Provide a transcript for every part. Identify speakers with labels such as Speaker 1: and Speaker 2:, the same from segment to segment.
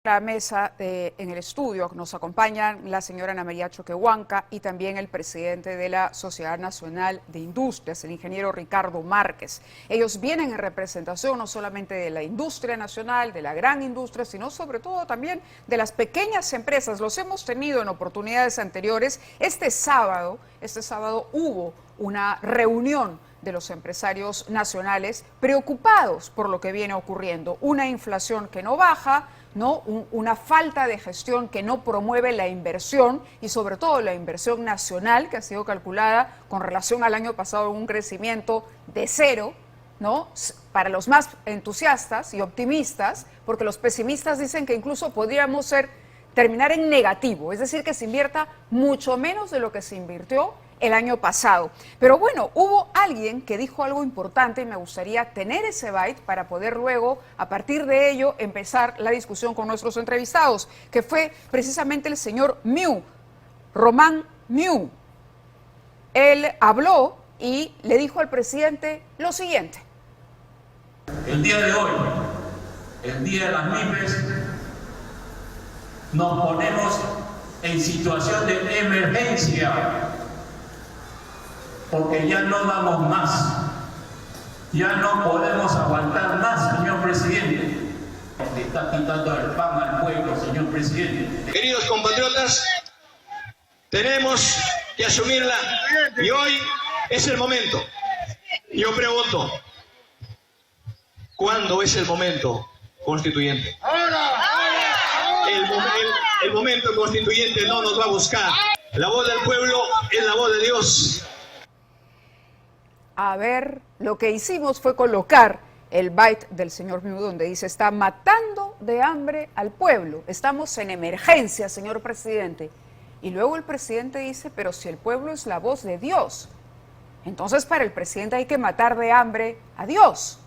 Speaker 1: La mesa en el estudio nos acompañan la señora Ana María Choquehuanca y también el presidente de la Sociedad Nacional de Industrias, el ingeniero Ricardo Márquez. Ellos vienen en representación no solamente de la industria nacional, de la gran industria, sino sobre todo también de las pequeñas empresas. Los hemos tenido en oportunidades anteriores. Este sábado hubo una reunión de los empresarios nacionales preocupados por lo que viene ocurriendo. Una inflación que no baja, una falta de gestión que no promueve la inversión y sobre todo la inversión nacional, que ha sido calculada con relación al año pasado en un crecimiento de 0, ¿no? Para los más entusiastas y optimistas, porque los pesimistas dicen que incluso podríamos terminar en negativo, es decir, que se invierta mucho menos de lo que se invirtió el año pasado. Pero bueno, hubo alguien que dijo algo importante y me gustaría tener ese byte para poder luego, a partir de ello, empezar la discusión con nuestros entrevistados, que fue precisamente el señor Miu, Román Miu. Él habló y le dijo al presidente lo siguiente.
Speaker 2: El día de hoy, el día de las MIPES, nos ponemos en situación de emergencia, porque ya no damos más, ya no podemos aguantar más, señor presidente. Le está quitando el pan al pueblo, señor presidente.
Speaker 3: Queridos compatriotas, tenemos que asumirla y hoy es el momento. Yo pregunto, ¿cuándo es el momento constituyente? El momento constituyente no nos va a buscar. La voz del pueblo es la voz de Dios.
Speaker 1: A ver, lo que hicimos fue colocar el byte del señor Miu, donde dice, está matando de hambre al pueblo. Estamos en emergencia, señor presidente. Y luego el presidente dice, pero si el pueblo es la voz de Dios, entonces para el presidente hay que matar de hambre a Dios.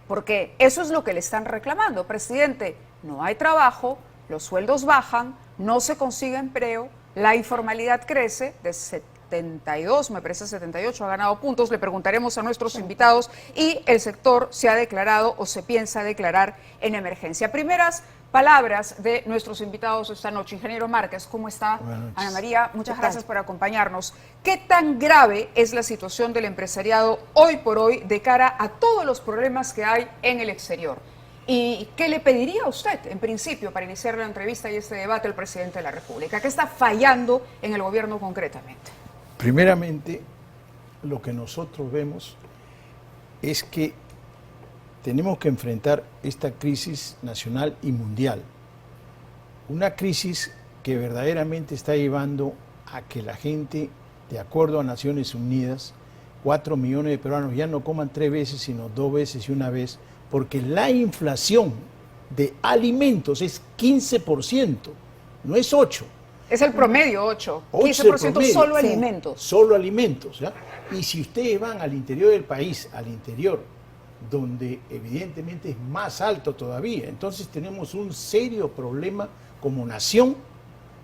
Speaker 1: Porque eso es lo que le están reclamando. Presidente, no hay trabajo, los sueldos bajan, no se consigue empleo, la informalidad crece de 72, me parece 78, ha ganado puntos. Le preguntaremos a nuestros invitados y el sector se ha declarado o se piensa declarar en emergencia. Primeras palabras de nuestros invitados esta noche. Ingeniero Márquez, ¿cómo está? Ana María, muchas gracias por acompañarnos. ¿Qué tan grave es la situación del empresariado hoy por hoy de cara a todos los problemas que hay en el exterior? ¿Y qué le pediría a usted, en principio, para iniciar la entrevista y este debate al presidente de la República? ¿Qué está fallando en el gobierno concretamente?
Speaker 4: Primeramente, lo que nosotros vemos es que tenemos que enfrentar esta crisis nacional y mundial. Una crisis que verdaderamente está llevando a que la gente, de acuerdo a Naciones Unidas, 4 millones de peruanos ya no coman 3 veces, sino 2 veces y 1 vez, porque la inflación de alimentos es 15%, no es 8%.
Speaker 1: Es el promedio, 15% promedio, solo alimentos.
Speaker 4: Solo alimentos, ¿ya? Y si ustedes van al interior del país, al interior, donde evidentemente es más alto todavía, entonces tenemos un serio problema como nación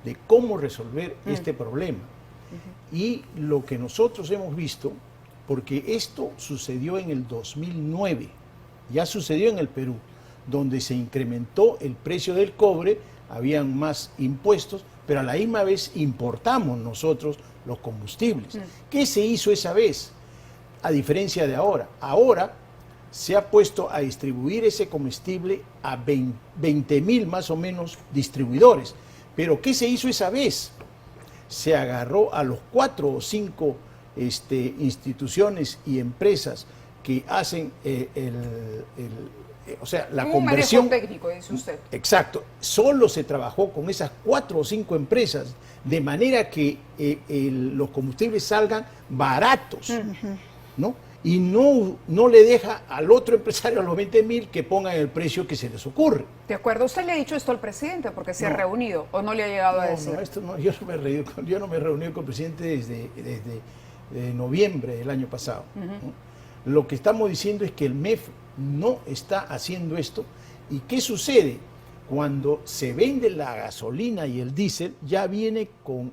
Speaker 4: de cómo resolver este problema. Y lo que nosotros hemos visto, porque esto sucedió en el 2009, ya sucedió en el Perú, donde se incrementó el precio del cobre, habían más impuestos, pero a la misma vez importamos nosotros los combustibles. ¿Qué se hizo esa vez? A diferencia de ahora. Ahora se ha puesto a distribuir ese combustible a 20.000 más o menos distribuidores. Pero ¿qué se hizo esa vez? Se agarró a los 4 o 5 instituciones y empresas que hacen o sea, la conversión.
Speaker 1: Un manejo técnico, dice usted.
Speaker 4: Exacto. Solo se trabajó con esas 4 o 5 empresas, de manera que los combustibles salgan baratos, ¿no? Y no le deja al otro empresario, a los 20.000, que pongan el precio que se les ocurre.
Speaker 1: De acuerdo. ¿Usted le ha dicho esto al presidente porque se ha reunido o no le ha llegado a decir?
Speaker 4: No, esto no, yo no me he reunido con el presidente desde noviembre del año pasado. ¿No? Lo que estamos diciendo es que el MEF no está haciendo esto. ¿Y qué sucede? Cuando se vende la gasolina y el diésel, ya viene con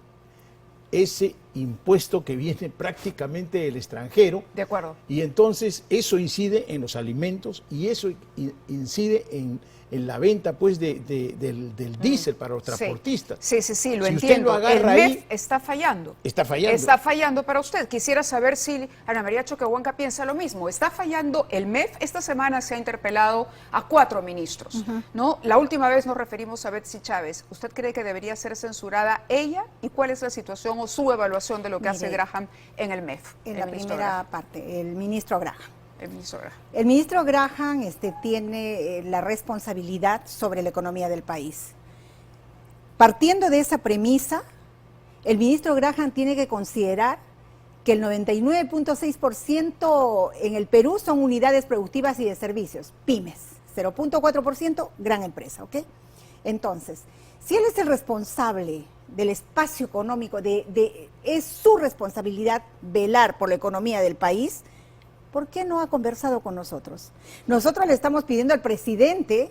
Speaker 4: ese impuesto que viene prácticamente del extranjero.
Speaker 1: De acuerdo.
Speaker 4: Y entonces eso incide en los alimentos y eso incide en la venta pues del diésel para los transportistas.
Speaker 1: Sí, lo
Speaker 4: Si usted
Speaker 1: entiendo.
Speaker 4: lo agarra
Speaker 1: El
Speaker 4: ahí,
Speaker 1: MEF está fallando.
Speaker 4: Está fallando.
Speaker 1: Está fallando para usted. Quisiera saber si Ana María Choquehuanca piensa lo mismo. Está fallando el MEF. Esta semana se ha interpelado a 4 ministros, ¿no? La última vez nos referimos a Betsy Chávez. ¿Usted cree que debería ser censurada ella? ¿Y cuál es la situación o su evaluación de lo que hace Graham en el MEF?
Speaker 5: En la primera parte, el ministro Graham.
Speaker 1: El
Speaker 5: ministro Graham tiene la responsabilidad sobre la economía del país. Partiendo de esa premisa, el ministro Graham tiene que considerar que el 99.6% en el Perú son unidades productivas y de servicios, pymes, 0.4% gran empresa, ¿ok? Entonces, si él es el responsable del espacio económico, es su responsabilidad velar por la economía del país, ¿por qué no ha conversado con nosotros? Nosotros le estamos pidiendo al presidente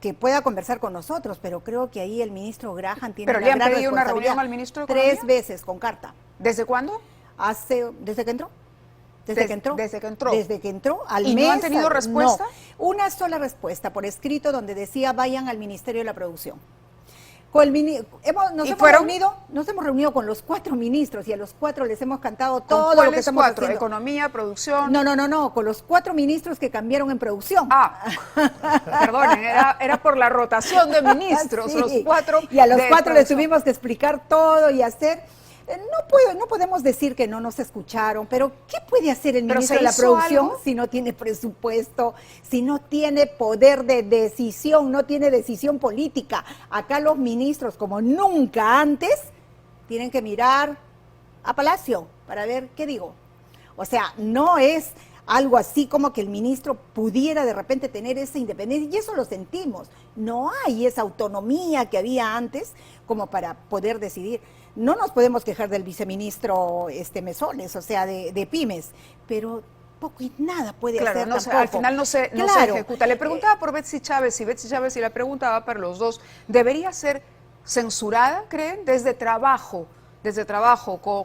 Speaker 5: que pueda conversar con nosotros, pero creo que ahí el ministro Graham tiene una gran responsabilidad. ¿Pero le han pedido una reunión
Speaker 1: al ministro de Economía?
Speaker 5: 3 veces con carta.
Speaker 1: ¿Desde cuándo?
Speaker 5: ¿Desde que entró? Desde que entró.
Speaker 1: Desde que entró.
Speaker 5: Al
Speaker 1: ¿Y
Speaker 5: mes,
Speaker 1: no han tenido respuesta?
Speaker 5: No, una sola respuesta por escrito donde decía vayan al Ministerio de la Producción. Nos hemos reunido con los 4 ministros y a los 4 les hemos cantado todo lo que estamos haciendo.
Speaker 1: ¿Economía, producción?
Speaker 5: No, con los 4 ministros que cambiaron en producción.
Speaker 1: Perdonen, era por la rotación de ministros,
Speaker 5: sí.
Speaker 1: los 4.
Speaker 5: Y a los 4 les tuvimos que explicar todo y hacer. No podemos decir que no nos escucharon, pero ¿qué puede hacer el ministro de la Producción
Speaker 1: algo?
Speaker 5: Si no tiene presupuesto, si no tiene poder de decisión, no tiene decisión política? Acá los ministros, como nunca antes, tienen que mirar a Palacio para ver qué digo. O sea, no es algo así como que el ministro pudiera de repente tener esa independencia, y eso lo sentimos. No hay esa autonomía que había antes como para poder decidir. No nos podemos quejar del viceministro Mesones, o sea, de pymes, pero poco y nada puede hacer tampoco.
Speaker 1: Al final no se ejecuta. Le preguntaba por Betsy Chávez, y Betsy Chávez, y la preguntaba para los dos, ¿debería ser censurada, creen? Desde trabajo,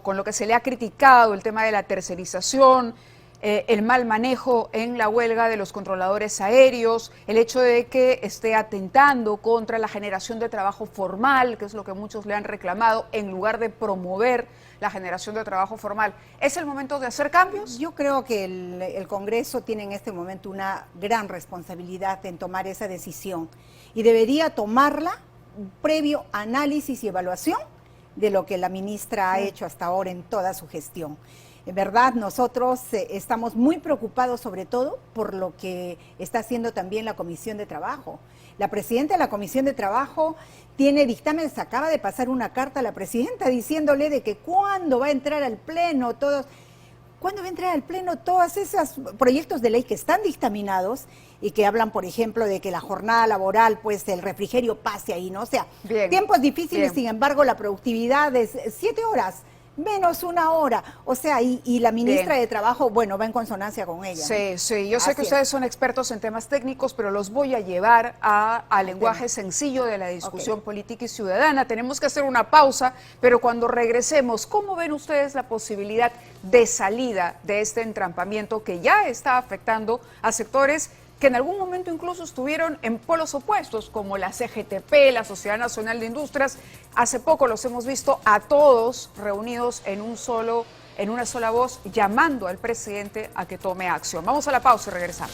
Speaker 1: con lo que se le ha criticado, el tema de la tercerización, el mal manejo en la huelga de los controladores aéreos, el hecho de que esté atentando contra la generación de trabajo formal, que es lo que muchos le han reclamado, en lugar de promover la generación de trabajo formal. ¿Es el momento de hacer cambios?
Speaker 5: Yo creo que el Congreso tiene en este momento una gran responsabilidad en tomar esa decisión y debería tomarla previo análisis y evaluación de lo que la ministra ha hecho hasta ahora en toda su gestión. En verdad, nosotros estamos muy preocupados sobre todo por lo que está haciendo también la Comisión de Trabajo. La presidenta de la Comisión de Trabajo tiene dictámenes, acaba de pasar una carta a la presidenta diciéndole de que cuándo va a entrar al Pleno todos esos proyectos de ley que están dictaminados y que hablan, por ejemplo, de que la jornada laboral, pues el refrigerio pase ahí, ¿no? O sea, tiempos difíciles, sin embargo, la productividad es 7 horas. Menos 1 hora, o sea, y la ministra de Trabajo, bueno, va en consonancia con ella.
Speaker 1: Sí, yo sé que ustedes son expertos en temas técnicos, pero los voy a llevar al lenguaje sencillo de la discusión política y ciudadana. Tenemos que hacer una pausa, pero cuando regresemos, ¿cómo ven ustedes la posibilidad de salida de este entrampamiento que ya está afectando a sectores que en algún momento incluso estuvieron en polos opuestos, como la CGTP, la Sociedad Nacional de Industrias? Hace poco los hemos visto a todos reunidos en una sola voz, llamando al presidente a que tome acción. Vamos a la pausa y regresamos.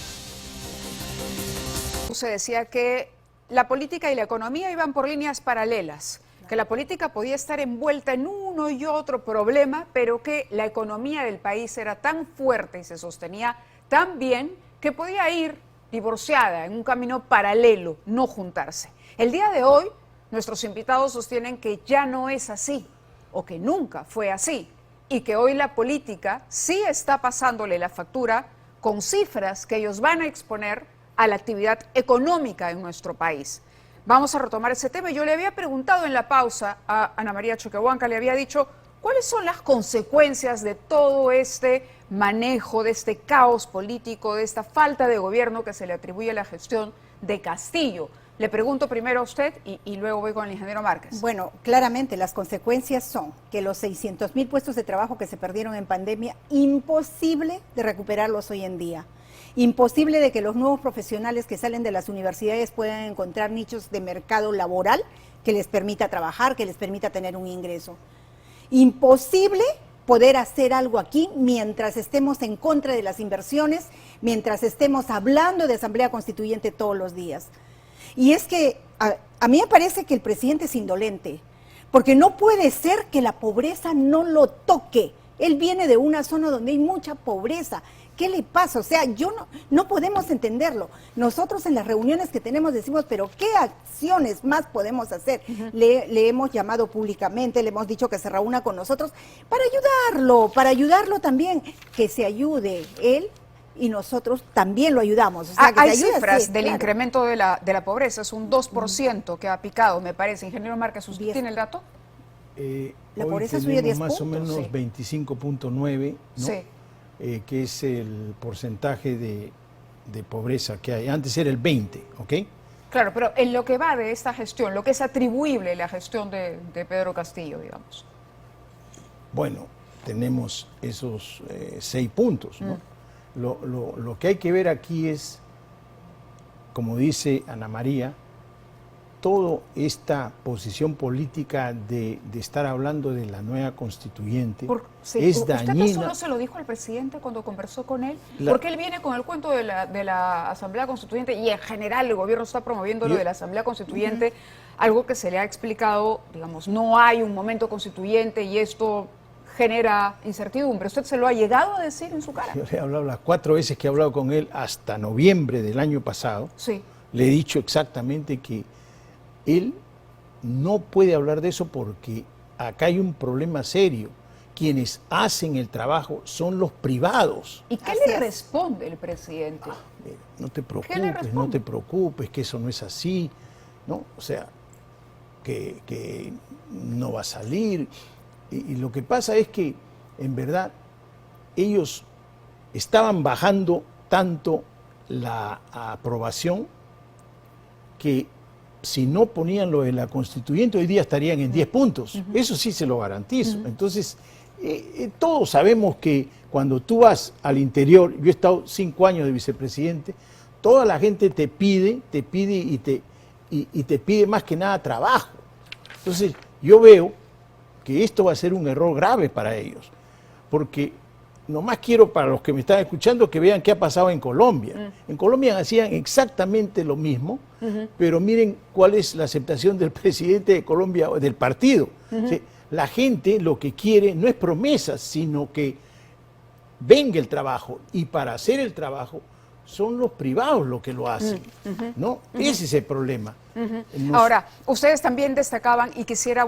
Speaker 1: Se decía que la política y la economía iban por líneas paralelas, que la política podía estar envuelta en uno y otro problema, pero que la economía del país era tan fuerte y se sostenía tan bien que podía ir divorciada, en un camino paralelo, no juntarse. El día de hoy, nuestros invitados sostienen que ya no es así, o que nunca fue así, y que hoy la política sí está pasándole la factura con cifras que ellos van a exponer a la actividad económica en nuestro país. Vamos a retomar ese tema. Yo le había preguntado en la pausa a Ana María Choquehuanca, le había dicho, ¿cuáles son las consecuencias de todo este manejo, de este caos político, de esta falta de gobierno que se le atribuye a la gestión de Castillo? Le pregunto primero a usted y luego voy con el ingeniero Márquez.
Speaker 5: Bueno, claramente las consecuencias son que los 600.000 puestos de trabajo que se perdieron en pandemia, imposible de recuperarlos hoy en día. Imposible de que los nuevos profesionales que salen de las universidades puedan encontrar nichos de mercado laboral que les permita trabajar, que les permita tener un ingreso. Imposible poder hacer algo aquí mientras estemos en contra de las inversiones, mientras estemos hablando de Asamblea Constituyente todos los días. Y es que a mí me parece que el presidente es indolente, porque no puede ser que la pobreza no lo toque. Él viene de una zona donde hay mucha pobreza. ¿Qué le pasa? O sea, no podemos entenderlo. Nosotros en las reuniones que tenemos decimos, pero ¿qué acciones más podemos hacer? Le hemos llamado públicamente, le hemos dicho que se reúna con nosotros para ayudarlo también, que se ayude él y nosotros también lo ayudamos. O sea, que
Speaker 1: hay
Speaker 5: se ayude,
Speaker 1: cifras
Speaker 5: sí,
Speaker 1: del
Speaker 5: claro.
Speaker 1: incremento de la pobreza, es un 2% que ha picado, me parece. Ingeniero Márquez, ¿usted
Speaker 5: 10.
Speaker 1: tiene el dato?
Speaker 5: La
Speaker 4: Hoy
Speaker 5: pobreza subió 10
Speaker 4: tenemos más o
Speaker 5: puntos,
Speaker 4: menos
Speaker 1: sí.
Speaker 4: 25.9, ¿no?
Speaker 1: Sí.
Speaker 4: Que es el porcentaje de pobreza que hay. Antes era el 20, ¿ok?
Speaker 1: Claro, pero en lo que va de esta gestión, lo que es atribuible a la gestión de Pedro Castillo, digamos.
Speaker 4: Bueno, tenemos esos 6 puntos, ¿no? Lo que hay que ver aquí es, como dice Ana María, toda esta posición política de estar hablando de la nueva constituyente es
Speaker 1: ¿Usted
Speaker 4: dañina.
Speaker 1: eso no se lo dijo al presidente cuando conversó con él? Porque él viene con el cuento de la Asamblea Constituyente y en general el gobierno está promoviendo lo de la Asamblea Constituyente, algo que se le ha explicado, digamos, no hay un momento constituyente y esto genera incertidumbre. ¿Usted se lo ha llegado a decir en su cara?
Speaker 4: Yo le he hablado las 4 veces que he hablado con él hasta noviembre del año pasado.
Speaker 1: Sí.
Speaker 4: Le he dicho exactamente que él no puede hablar de eso porque acá hay un problema serio. Quienes hacen el trabajo son los privados.
Speaker 1: ¿Y qué
Speaker 5: Así
Speaker 1: le
Speaker 5: es.
Speaker 1: responde el presidente?
Speaker 4: Mira, no te
Speaker 1: ¿Qué le
Speaker 4: preocupes, no
Speaker 1: responde?
Speaker 4: te preocupes, que eso no es así, ¿no? O sea, que no va a salir. Y lo que pasa es que, en verdad, ellos estaban bajando tanto la aprobación que si no ponían lo de la constituyente, hoy día estarían en 10 puntos. Eso sí se lo garantizo. Entonces, todos sabemos que cuando tú vas al interior, yo he estado 5 años de vicepresidente, toda la gente te pide y te pide más que nada trabajo. Entonces, yo veo que esto va a ser un error grave para ellos, porque nomás quiero para los que me están escuchando que vean qué ha pasado en Colombia. En Colombia hacían exactamente lo mismo, pero miren cuál es la aceptación del presidente de Colombia, del partido. O sea, la gente lo que quiere no es promesas, sino que venga el trabajo, y para hacer el trabajo son los privados los que lo hacen, ¿no? Ese es el problema.
Speaker 1: Ahora, ustedes también destacaban, y quisiera,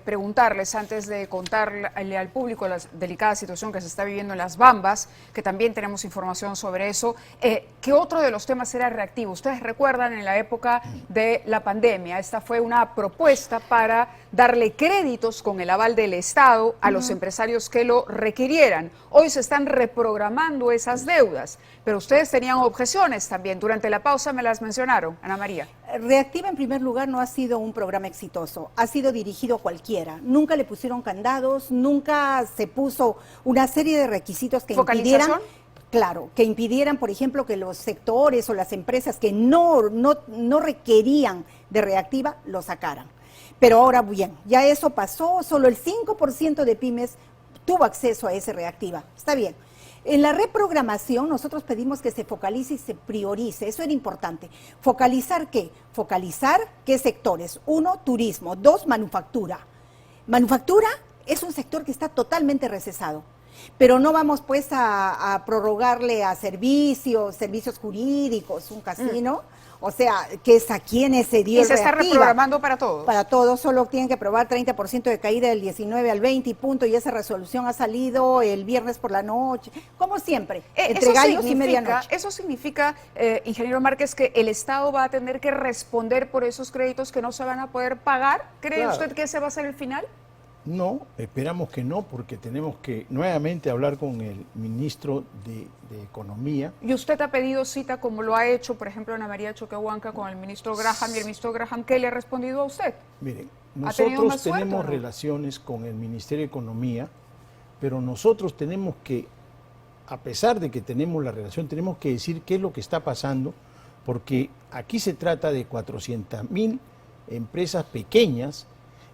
Speaker 1: preguntarles antes de contarle al público la delicada situación que se está viviendo en Las Bambas, que también tenemos información sobre eso, ¿qué otro de los temas era reactivo? Ustedes recuerdan en la época de la pandemia, esta fue una propuesta para darle créditos con el aval del Estado a los empresarios que lo requirieran. Hoy se están reprogramando esas deudas, pero ustedes tenían objeciones también. Durante la pausa me las mencionaron, Ana María.
Speaker 5: Reactiva, en primer lugar, no ha sido un programa exitoso, ha sido dirigido a cualquiera. Nunca le pusieron candados, nunca se puso una serie de requisitos que impidieran, claro, que impidieran, por ejemplo, que los sectores o las empresas que no requerían de Reactiva lo sacaran. Pero ahora bien, ya eso pasó, solo el 5% de pymes tuvo acceso a ese Reactiva. Está bien. En la reprogramación nosotros pedimos que se focalice y se priorice, eso era importante. ¿Focalizar qué? Focalizar qué sectores. 1, turismo. 2, manufactura. Manufactura es un sector que está totalmente recesado, pero no vamos pues a prorrogarle a servicios jurídicos, un casino. O sea, que es a quienes se dio
Speaker 1: ¿Y se está
Speaker 5: Reactiva.
Speaker 1: reprogramando para todos?
Speaker 5: Para todos, solo tienen que aprobar 30% de caída del 19 al 20 y punto, y esa resolución ha salido el viernes por la noche, como siempre, entre gallos y medianoche.
Speaker 1: Eso significa, ingeniero Márquez, que el Estado va a tener que responder por esos créditos que no se van a poder pagar. ¿Cree
Speaker 4: Claro.
Speaker 1: usted que ese va a ser el final?
Speaker 4: No, esperamos que no, porque tenemos que nuevamente hablar con el ministro de Economía.
Speaker 1: ¿Y usted ha pedido cita como lo ha hecho, por ejemplo, Ana María Choquehuanca con el ministro Graham? ¿Y el ministro Graham qué le ha respondido a usted?
Speaker 4: Miren,
Speaker 1: ¿Ha tenido
Speaker 4: nosotros
Speaker 1: más suerte
Speaker 4: tenemos
Speaker 1: o no?
Speaker 4: relaciones con el Ministerio de Economía, pero nosotros tenemos que, a pesar de que tenemos la relación, tenemos que decir qué es lo que está pasando, porque aquí se trata de 400.000 empresas pequeñas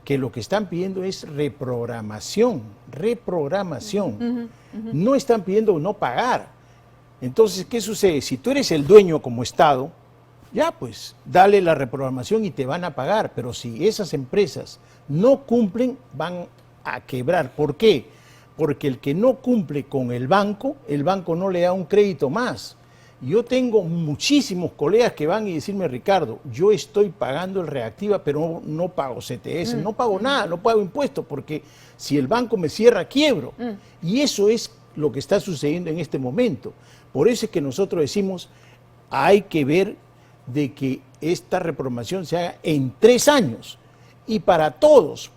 Speaker 4: que lo que están pidiendo es reprogramación. No están pidiendo no pagar. Entonces, ¿qué sucede? Si tú eres el dueño como Estado, ya pues, dale la reprogramación y te van a pagar. Pero si esas empresas no cumplen, van a quebrar. ¿Por qué? Porque el que no cumple con el banco no le da un crédito más. Yo tengo muchísimos colegas que van y decirme, Ricardo, yo estoy pagando el Reactiva, pero no pago CTS, no pago nada, no pago impuestos, porque si el banco me cierra, quiebro. Y eso es lo que está sucediendo en este momento. Por eso es que nosotros decimos, hay que ver de que esta reprogramación se haga en 3 años, y para todos,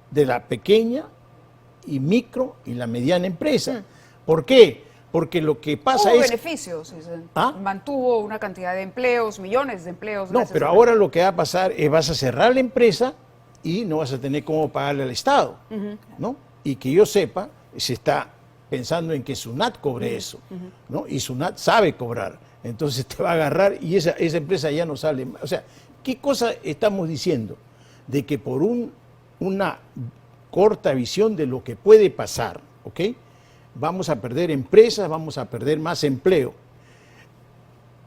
Speaker 4: de la pequeña y micro y la mediana empresa. ¿Por qué? Porque lo que pasa
Speaker 1: Hubo
Speaker 4: es...
Speaker 1: beneficios,
Speaker 4: ¿Ah?
Speaker 1: mantuvo una cantidad de empleos, millones de empleos.
Speaker 4: No,
Speaker 1: gracias
Speaker 4: pero
Speaker 1: a-
Speaker 4: ahora lo que va a pasar es vas a cerrar la empresa y no vas a tener cómo pagarle al Estado, ¿no? Y que yo sepa, se está pensando en que SUNAT cobre eso, ¿no? Y SUNAT sabe cobrar, entonces te va a agarrar y esa empresa ya no sale. O sea, ¿qué cosa estamos diciendo? De que por una corta visión de lo que puede pasar, ¿ok? Vamos a perder empresas, vamos a perder más empleo.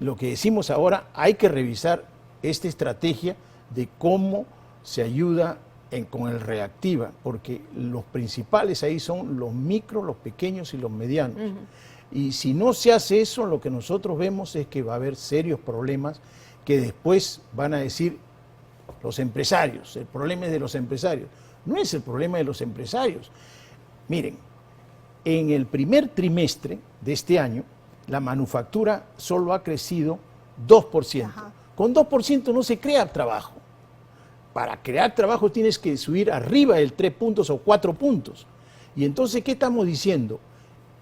Speaker 4: Lo que decimos ahora, hay que revisar esta estrategia de cómo se ayuda con el Reactiva, porque los principales ahí son los micros, los pequeños y los medianos. Y si no se hace eso, lo que nosotros vemos es que va a haber serios problemas que después van a decir los empresarios. El problema es de los empresarios. No es el problema de los empresarios. Miren, en el primer trimestre de este año, la manufactura solo ha crecido 2%.
Speaker 5: Ajá.
Speaker 4: Con 2% no se crea trabajo. Para crear trabajo tienes que subir arriba del 3 puntos o 4 puntos. Y entonces, ¿qué estamos diciendo?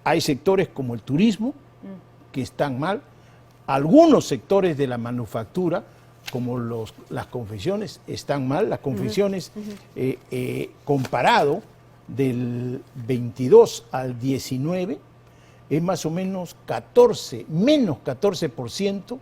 Speaker 4: Hay sectores como el turismo que están mal, algunos sectores de la manufactura, como las confecciones, están mal. Las confecciones, comparado del 22 al 19, es más o menos menos 14%,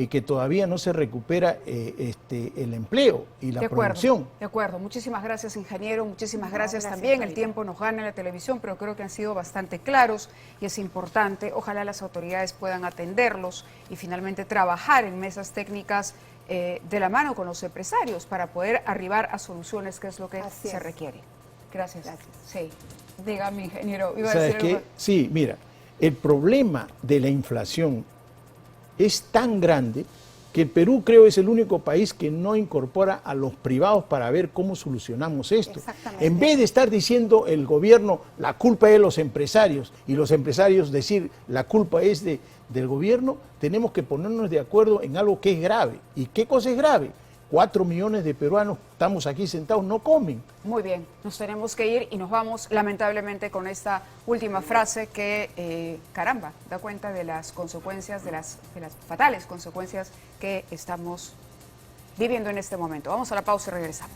Speaker 4: que todavía no se recupera el empleo y la producción.
Speaker 1: De acuerdo. Muchísimas gracias, ingeniero. Muchísimas gracias
Speaker 5: gracias,
Speaker 1: también. El
Speaker 5: Clarita.
Speaker 1: tiempo nos gana en la televisión, pero creo que han sido bastante claros y es importante. Ojalá las autoridades puedan atenderlos y finalmente trabajar en mesas técnicas de la mano con los empresarios para poder arribar a soluciones, que es lo que
Speaker 5: Así
Speaker 1: se
Speaker 5: es.
Speaker 1: requiere. Gracias.
Speaker 5: Gracias.
Speaker 1: Sí. Dígame, ingeniero. Iba a
Speaker 4: ¿Sabes
Speaker 1: decir
Speaker 4: qué?
Speaker 1: algo.
Speaker 4: Sí, mira, el problema de la inflación es tan grande que el Perú, creo, es el único país que no incorpora a los privados para ver cómo solucionamos esto.
Speaker 5: Exactamente.
Speaker 4: En vez de estar diciendo el gobierno, la culpa es de los empresarios, y los empresarios decir, la culpa es del gobierno, tenemos que ponernos de acuerdo en algo que es grave. ¿Y qué cosa es grave? 4 millones de peruanos estamos aquí sentados, no comen.
Speaker 1: Muy bien, nos tenemos que ir y nos vamos lamentablemente con esta última frase que, caramba, da cuenta de las consecuencias, de las fatales consecuencias que estamos viviendo en este momento. Vamos a la pausa y regresamos.